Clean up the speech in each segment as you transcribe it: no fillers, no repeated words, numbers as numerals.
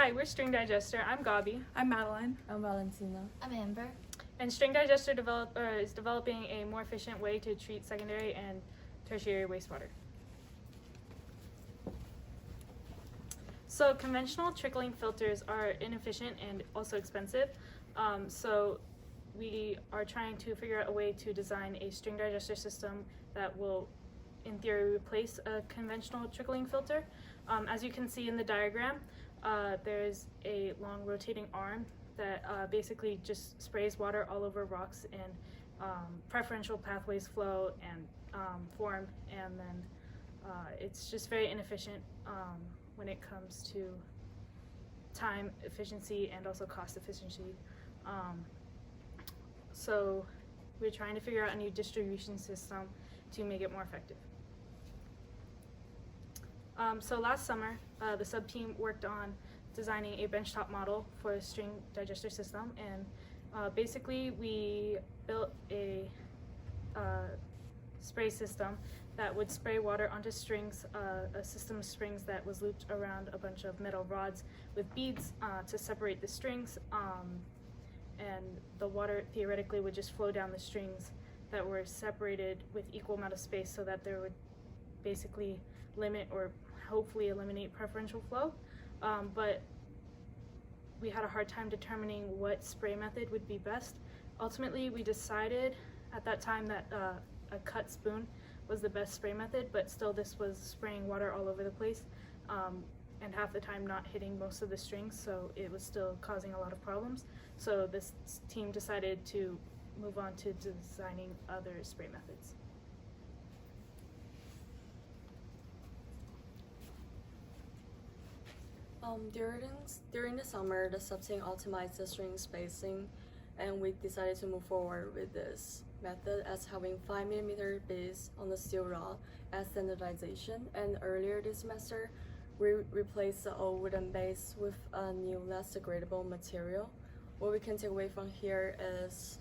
Hi, we're String Digester. I'm Gabi. I'm Madeline. I'm Valentina. I'm Amber. And String Digester is developing a more efficient way to treat secondary and tertiary wastewater. So conventional trickling filters are inefficient and also expensive. So we are trying to figure out a way to design a string digester system that will, in theory, replace a conventional trickling filter. As you can see in the diagram, there's a long rotating arm that basically just sprays water all over rocks and preferential pathways flow and form, and then it's just very inefficient when it comes to time efficiency and also cost efficiency. So we're trying to figure out a new distribution system to make it more effective. So last summer, the sub-team worked on designing a benchtop model for a string digester system, and basically we built a spray system that would spray water onto strings, a system of strings that was looped around a bunch of metal rods with beads to separate the strings, and the water theoretically would just flow down the strings that were separated with equal amount of space, so that there would basically limit or hopefully eliminate preferential flow. But we had a hard time determining what spray method would be best. Ultimately, we decided at that time that a cut spoon was the best spray method, but still this was spraying water all over the place, and half the time not hitting most of the strings, so it was still causing a lot of problems. So this team decided to move on to designing other spray methods. During the summer, the sub-team optimized the string spacing, and we decided to move forward with this method as having 5mm base on the steel rod as standardization. And earlier this semester, we replaced the old wooden base with a new, less degradable material. What we can take away from here is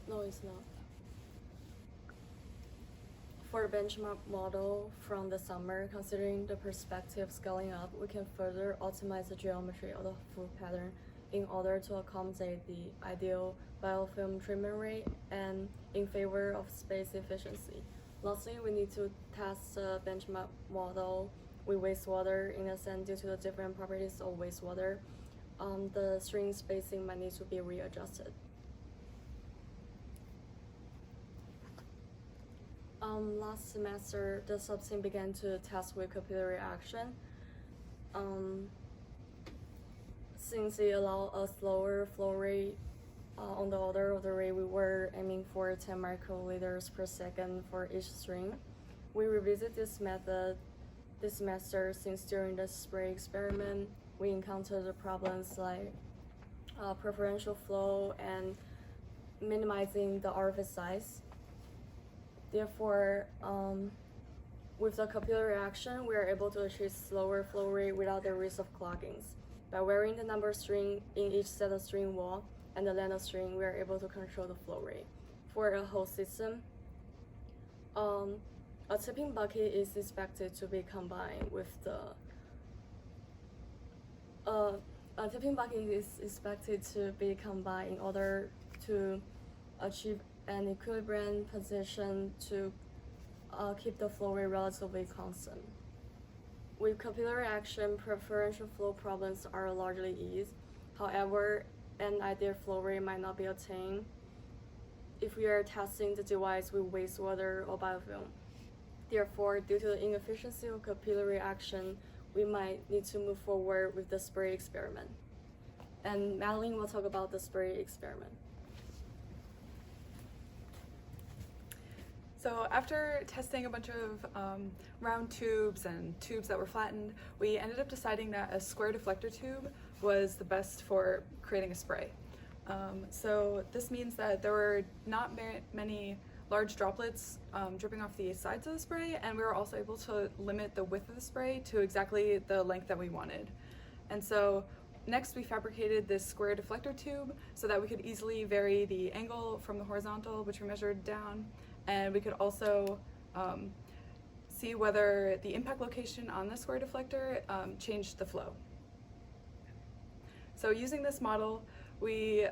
no, it's not. For the benchmark model from the summer, considering the perspective scaling up, we can further optimize the geometry of the flow pattern in order to accommodate the ideal biofilm treatment rate and in favor of space efficiency. Lastly, we need to test the benchmark model with wastewater. In a sense, due to the different properties of wastewater, the string spacing might need to be readjusted. Last semester, the sub-team began to test with capillary action. Since it allowed a slower flow rate on the order of the rate we were aiming for 10 microliters per second for each string. We revisit this method this semester since during the spray experiment, we encountered the problems like preferential flow and minimizing the orifice size. Therefore, with the capillary action, we are able to achieve slower flow rate without the risk of cloggings. By varying the number of string in each set of string wall and the length of string, we are able to control the flow rate. For a whole system, a tipping bucket is expected to be combined with a tipping bucket is expected to be combined in order to achieve an equilibrium position to keep the flow rate relatively constant. With capillary action, preferential flow problems are largely eased. However, an ideal flow rate might not be attained if we are testing the device with wastewater or biofilm. Therefore, due to the inefficiency of capillary action, we might need to move forward with the spray experiment. And Madeline will talk about the spray experiment. So after testing a bunch of round tubes and tubes that were flattened, we ended up deciding that a square deflector tube was the best for creating a spray. So this means that there were not many large droplets dripping off the sides of the spray, and we were also able to limit the width of the spray to exactly the length that we wanted. And so Next, we fabricated this square deflector tube so that we could easily vary the angle from the horizontal, which we measured down, and we could also see whether the impact location on the square deflector changed the flow. So using this model, we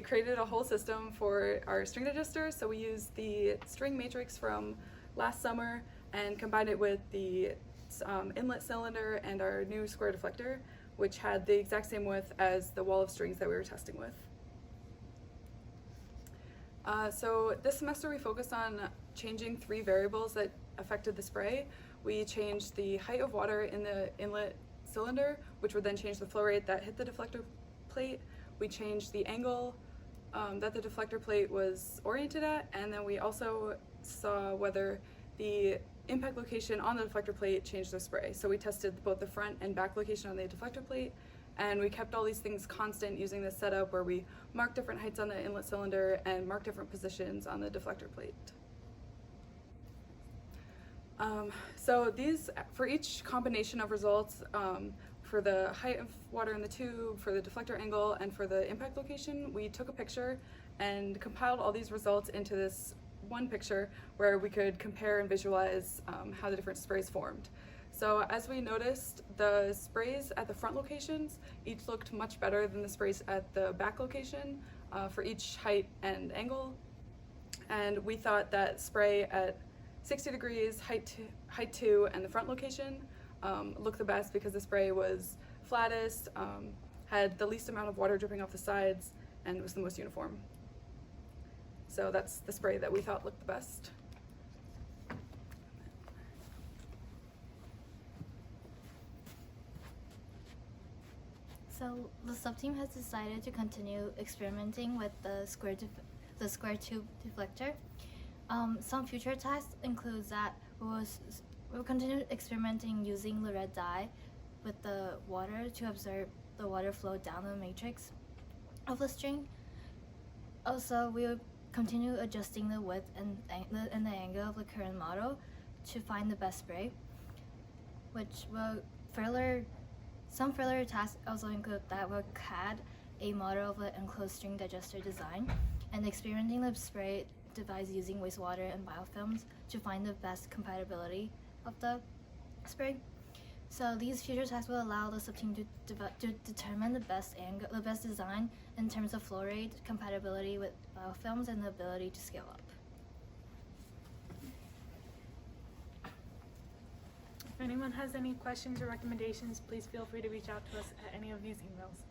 created a whole system for our string digester. So we used the string matrix from last summer and combined it with the inlet cylinder and our new square deflector, which had the exact same width as the wall of strings that we were testing with. So this semester we focused on changing 3 variables that affected the spray. We changed the height of water in the inlet cylinder, which would then change the flow rate that hit the deflector plate. We changed the angle that the deflector plate was oriented at, and then we also saw whether the impact location on the deflector plate changed the spray. So we tested both the front and back location on the deflector plate, and we kept all these things constant using this setup where we marked different heights on the inlet cylinder and marked different positions on the deflector plate. So these, for each combination of results, for the height of water in the tube, for the deflector angle, and for the impact location, we took a picture and compiled all these results into this one picture where we could compare and visualize how the different sprays formed. So as we noticed, the sprays at the front locations each looked much better than the sprays at the back location for each height and angle. And we thought that spray at 60 degrees, height 2, and the front location looked the best because the spray was flattest, had the least amount of water dripping off the sides, and was the most uniform. So that's the spray that we thought looked the best. So the sub-team has decided to continue experimenting with the square tube deflector. Some future tasks includes that we'll continue experimenting using the red dye with the water to observe the water flow down the matrix of the string. Also, we will continue adjusting the width and the angle of the current model to find the best spray, which will some further tasks also include that we'll CAD a model of the enclosed string digester design and experimenting the spray device using wastewater and biofilms to find the best compatibility of the spray. So these future tasks will allow the sub-team to determine the best design in terms of flow rate, compatibility with biofilms, and the ability to scale up. If anyone has any questions or recommendations, please feel free to reach out to us at any of these emails.